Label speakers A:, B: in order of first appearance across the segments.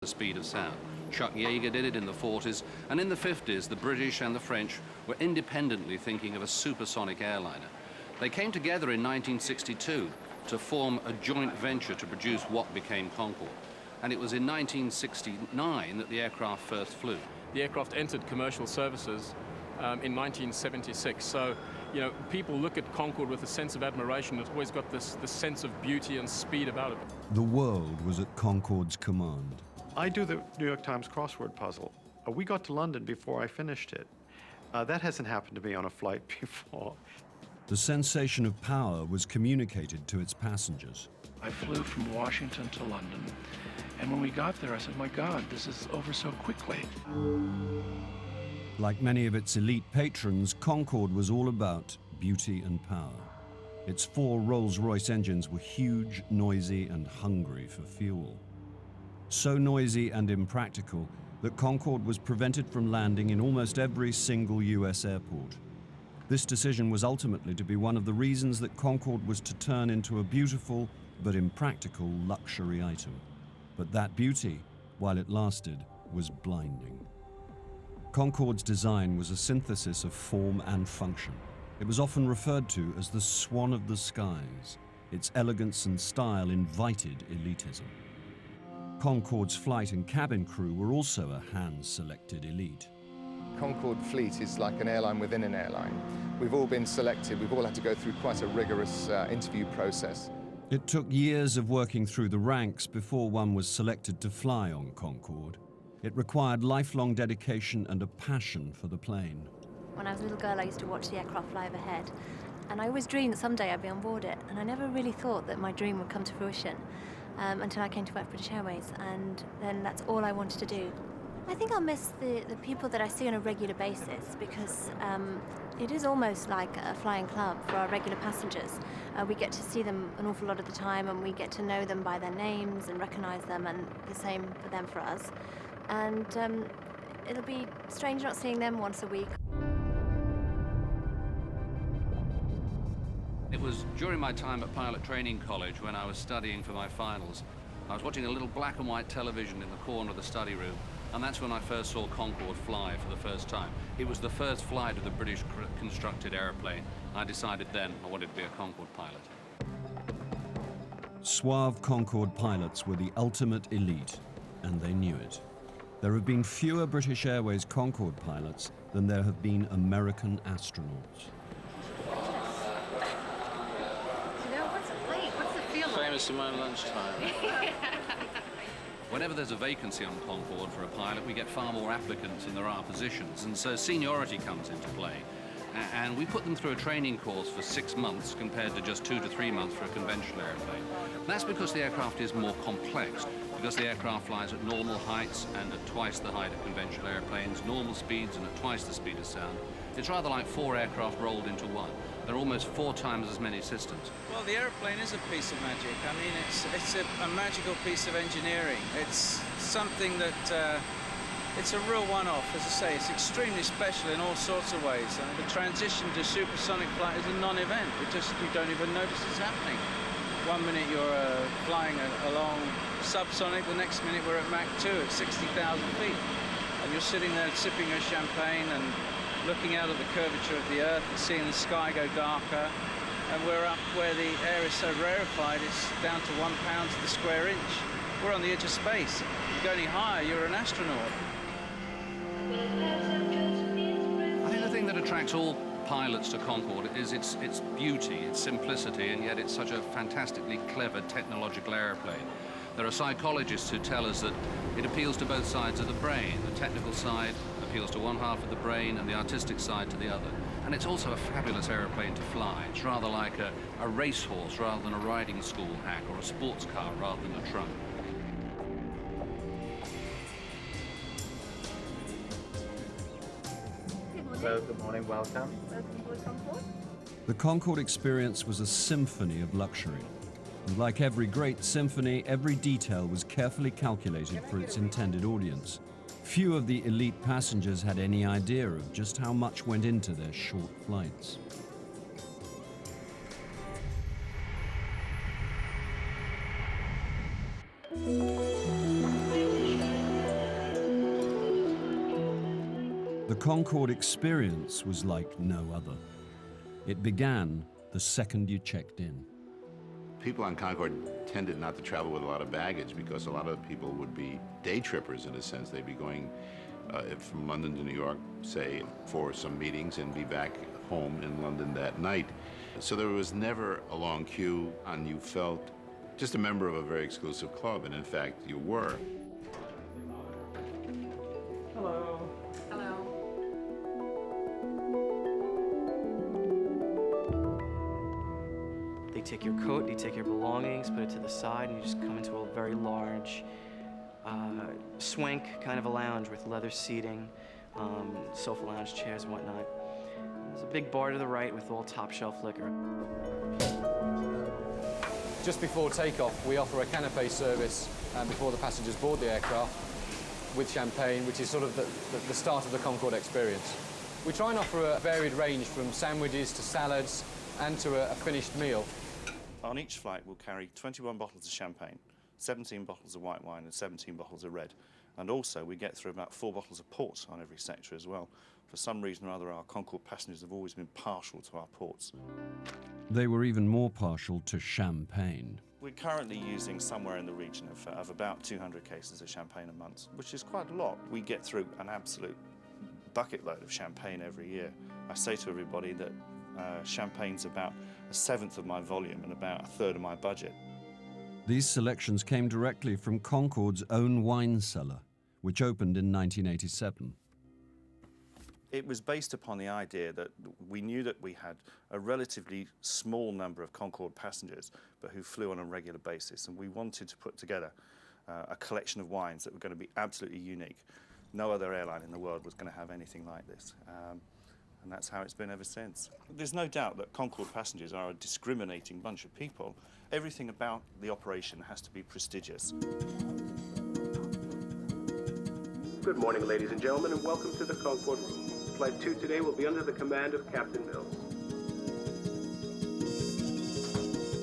A: the speed of sound. Chuck Yeager did it in the 40s, and in the 50s, the British and the French were independently thinking of a supersonic airliner. They came together in 1962 to form a joint venture to produce what became Concorde. And it was in 1969 that the aircraft first flew.
B: The aircraft entered commercial services in 1976. So, you know, people look at Concorde with a sense of admiration. It's always got this sense of beauty and speed about it.
C: The world was at Concorde's command.
D: I do the New York Times crossword puzzle. We got to London before I finished it. That hasn't happened to me on a flight before.
C: The sensation of power was communicated to its passengers.
E: I flew from Washington to London, and when we got there, I said, my God, this is over so quickly.
C: Like many of its elite patrons, Concorde was all about beauty and power. Its 4 Rolls-Royce engines were huge, noisy, and hungry for fuel. So noisy and impractical that Concorde was prevented from landing in almost every single US airport. This decision was ultimately to be one of the reasons that Concorde was to turn into a beautiful but impractical luxury item. But that beauty, while it lasted, was blinding. Concorde's design was a synthesis of form and function. It was often referred to as the Swan of the skies. Its elegance and style invited elitism. Concorde's flight and cabin crew were also a hand-selected elite.
F: Concorde fleet is like an airline within an airline. We've all been selected. We've all had to go through quite a rigorous interview process.
C: It took years of working through the ranks before one was selected to fly on Concorde. It required lifelong dedication and a passion for the plane.
G: When I was a little girl, I used to watch the aircraft fly overhead, and I always dreamed that someday I'd be on board it, and I never really thought that my dream would come to fruition until I came to work for British Airways, and then that's all I wanted to do. I think I'll miss the people that I see on a regular basis, because it is almost like a flying club for our regular passengers. We get to see them an awful lot of the time, and we get to know them by their names and recognise them, and the same for them for us. And it'll be strange not seeing them once a week.
A: It was during my time at Pilot Training College when I was studying for my finals. I was watching a little black and white television in the corner of the study room, and that's when I first saw Concorde fly for the first time. It was the first flight of the British constructed airplane. I decided then I wanted to be a Concorde pilot.
C: Suave Concorde pilots were the ultimate elite, and they knew it. There have been fewer British Airways Concorde pilots than there have been American astronauts.
H: You know, what's the feel like?
I: Famous in my lunchtime.
A: Whenever there's a vacancy on Concorde for a pilot, we get far more applicants than there are positions, and so seniority comes into play. And we put them through a training course for 6 months compared to just 2 to 3 months for a conventional airplane. That's because the aircraft is more complex, because the aircraft flies at normal heights and at twice the height of conventional airplanes, normal speeds and at twice the speed of sound. It's rather like 4 aircraft rolled into one. There are almost 4 times as many systems.
I: Well, the airplane is a piece of magic. I mean, it's a magical piece of engineering. It's something that it's a real one-off. As I say, it's extremely special in all sorts of ways. The transition to supersonic flight is a non-event. You don't even notice it's happening. One minute you're flying along subsonic, the next minute we're at Mach 2 at 60,000 feet. And you're sitting there sipping your champagne and looking out at the curvature of the Earth and seeing the sky go darker. And we're up where the air is so rarefied, it's down to 1 pound to the square inch. We're on the edge of space. You go any higher, you're an astronaut.
A: I think the thing that attracts all pilots to Concorde is its beauty, its simplicity, and yet it's such a fantastically clever technological airplane. There are psychologists who tell us that it appeals to both sides of the brain. The technical side appeals to one half of the brain and the artistic side to the other. And it's also a fabulous airplane to fly. It's rather like a racehorse rather than a riding school hack, or a sports car rather than a truck.
J: Hello, good morning, welcome.
H: Welcome aboard Concorde.
C: The Concorde experience was a symphony of luxury. And like every great symphony, every detail was carefully calculated for its intended audience. Few of the elite passengers had any idea of just how much went into their short flights. The Concorde experience was like no other. It began the second you checked in.
K: People on Concorde tended not to travel with a lot of baggage because a lot of people would be day trippers in a sense. They'd be going from London to New York, say, for some meetings and be back home in London that night. So there was never a long queue, and you felt just a member of a very exclusive club, and in fact, you were.
E: Hello.
H: Hello.
L: They take your coat, they take your belongings, put it to the side, and you just come into a very large, swank kind of a lounge with leather seating, sofa lounge chairs and whatnot. There's a big bar to the right with all top shelf liquor.
M: Just before takeoff, we offer a canapé service before the passengers board the aircraft with champagne, which is sort of the start of the Concorde experience. We try and offer a varied range from sandwiches to salads and to a finished meal.
N: On each flight, we'll carry 21 bottles of champagne, 17 bottles of white wine and 17 bottles of red. And also, we get through about 4 bottles of port on every sector as well. For some reason or other, our Concorde passengers have always been partial to our ports.
C: They were even more partial to champagne.
N: We're currently using somewhere in the region of about 200 cases of champagne a month, which is quite a lot. We get through an absolute bucket load of champagne every year. I say to everybody that champagne's about 1/7 of my volume and about 1/3 of my budget.
C: These selections came directly from Concorde's own wine cellar, which opened in 1987.
N: It was based upon the idea that we knew that we had a relatively small number of Concorde passengers, but who flew on a regular basis, and we wanted to put together a collection of wines that were going to be absolutely unique. No other airline in the world was going to have anything like this, and that's how it's been ever since. There's no doubt that Concorde passengers are a discriminating bunch of people. Everything about the operation has to be prestigious.
O: Good morning, ladies and gentlemen, and welcome to the Concorde room. Flight 2 today will be under the command of Captain Mills.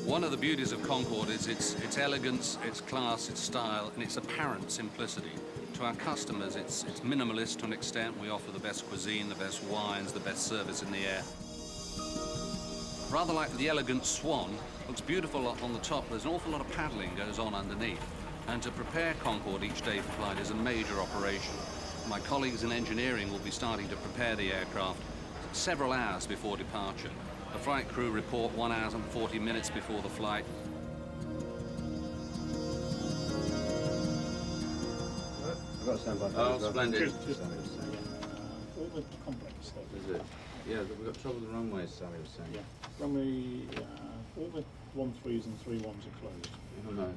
A: One of the beauties of Concorde is its elegance, its class, its style, and its apparent simplicity. To our customers, it's minimalist to an extent. We offer the best cuisine, the best wines, the best service in the air. Rather like the elegant Swan, looks beautiful on the top. There's an awful lot of paddling goes on underneath. And to prepare Concorde each day for flight is a major operation. My colleagues in engineering will be starting to prepare the aircraft several hours before departure. The flight crew report 1 hour and 40 minutes before the flight.
J: I've got to stand by.
A: Oh, splendid.
J: All the complex stuff. Is it? Yeah, we've got trouble with the runways, Sally was saying. Yeah. Runway, all the 13s and 31s are closed. Oh, no.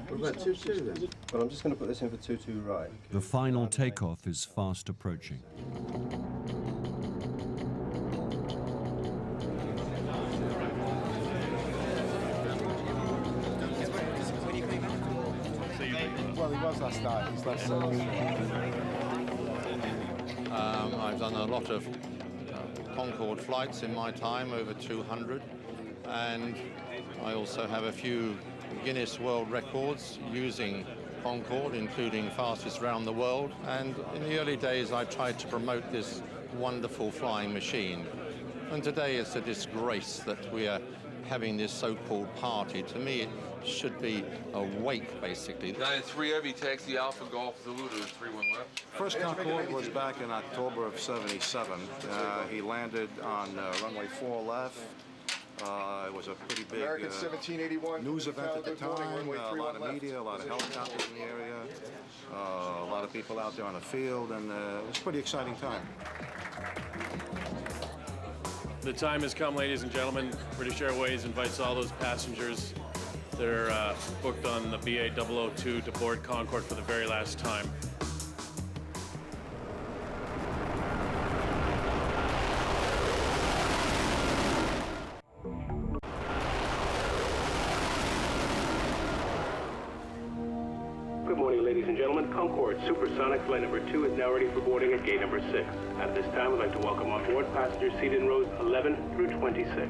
J: What about 22 then? Well, I'm just going to put this in for 22 right.
C: The final takeoff is fast approaching.
F: Well, he was last night. He's last
P: I've done a lot of Concorde flights in my time, over 200, and I also have a few Guinness World Records using Concorde, including fastest around the world. And in the early days, I tried to promote this wonderful flying machine. And today it's a disgrace that we are having this so-called party. To me, it should be a wake, basically.
Q: 93 Heavy, taxi Alpha Golf Zulu to 31 left.
R: First Concorde was back in October of '77. He landed on runway 4 left. It was a pretty big news event at the time. A lot of media, a lot of helicopters in the area, a lot of people out there on the field, and it was a pretty exciting time.
S: The time has come, ladies and gentlemen. British Airways invites all those passengers that are booked on the BA 002 to board Concorde for the very last time.
O: Good morning, ladies and gentlemen. Concorde Supersonic Flight number 2 is now ready for boarding at gate number 6. At this time, I'd like to welcome on board passengers seated in rows 11 through 26.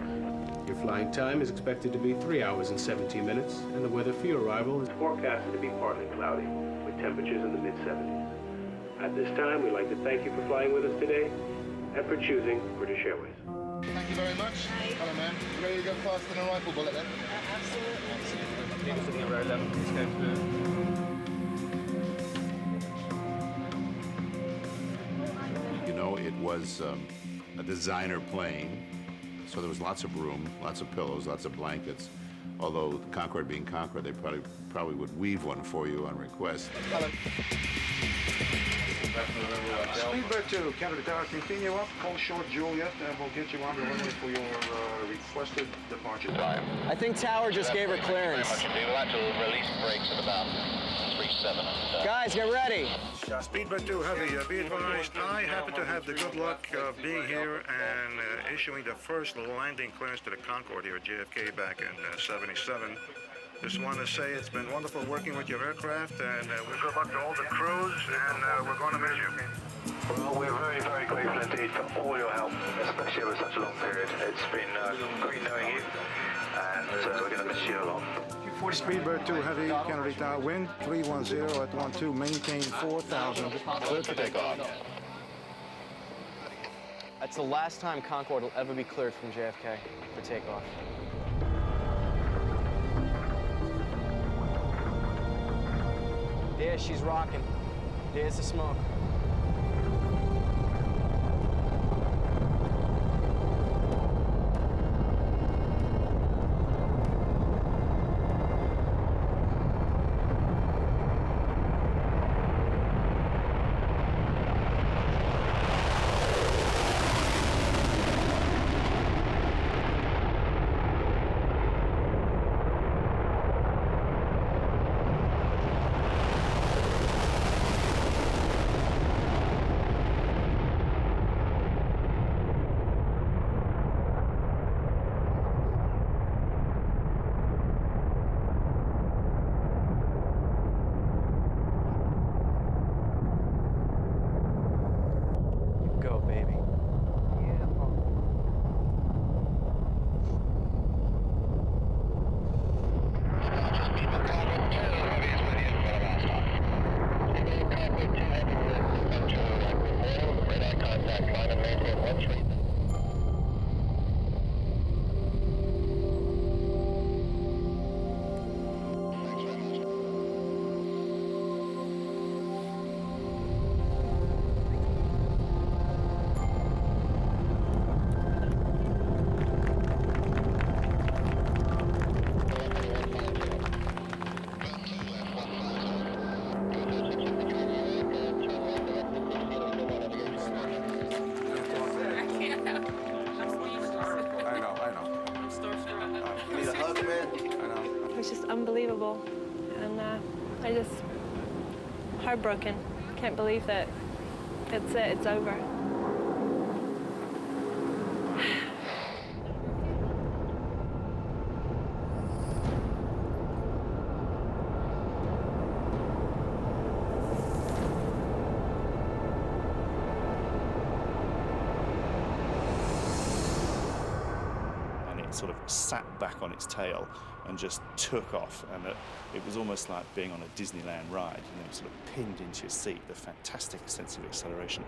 O: Your flying time is expected to be 3 hours and 17 minutes, and the weather for your arrival is forecasted to be partly cloudy, with temperatures in the mid-70s. At this time, we'd like to thank you for flying with us today and for choosing British Airways.
F: Thank you very much. Hello, man. You ready to go faster than a rifle bullet then?
K: You know, it was a designer plane, so there was lots of room, lots of pillows, lots of blankets. Although Concorde being Concorde, they probably would weave one for you on request.
F: Hello.
R: Speedbird 2, Canada Tower, continue up, call short Juliet, and we'll get you on the runway for your requested departure time.
L: I think Tower just gave her clearance.
T: We'll have to release brakes at about 3.7.
L: Guys, get ready.
R: Speedbird 2 Heavy, be advised, I happen to have the good luck of being here and issuing the first landing clearance to the Concorde here at JFK back in '77. Just want to say it's been wonderful working with your aircraft, and good luck to all the crews, and we're going to miss you.
T: Well, we're very, very grateful indeed for all your help, especially over such a long period. It's been great knowing you, and we're going to miss you a lot.
R: Speedbird 2 Heavy, Canada Tower, wind 310 at 12, maintain 4,000, cleared for takeoff.
L: That's the last time Concorde will ever be cleared from JFK for takeoff. There, she's rocking. There's the smoke.
G: It's just unbelievable, and I just heartbroken. Can't believe that it's it. It's over.
N: Sort of sat back on its tail and just took off, and it was almost like being on a Disneyland ride, you know, sort of pinned into your seat, the fantastic sense of acceleration.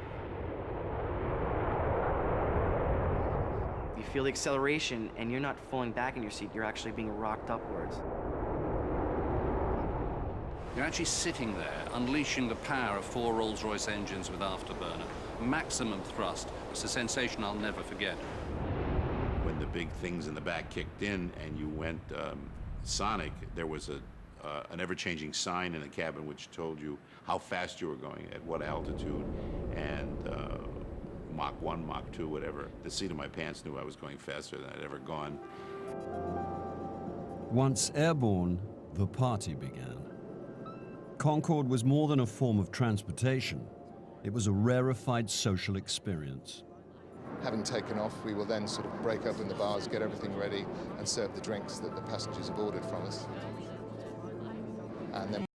L: You feel the acceleration and you're not falling back in your seat, you're actually being rocked upwards.
A: You're actually sitting there, unleashing the power of 4 Rolls-Royce engines with afterburner. Maximum thrust. It's a sensation I'll never forget.
K: When the big things in the back kicked in and you went sonic, there was an ever-changing sign in the cabin which told you how fast you were going, at what altitude, and Mach 1, Mach 2, whatever. The seat of my pants knew I was going faster than I'd ever gone.
C: Once airborne, the party began. Concorde was more than a form of transportation. It was a rarefied social experience.
F: Having taken off, we will then sort of break open the bars, get everything ready, and serve the drinks that the passengers have ordered from us. And then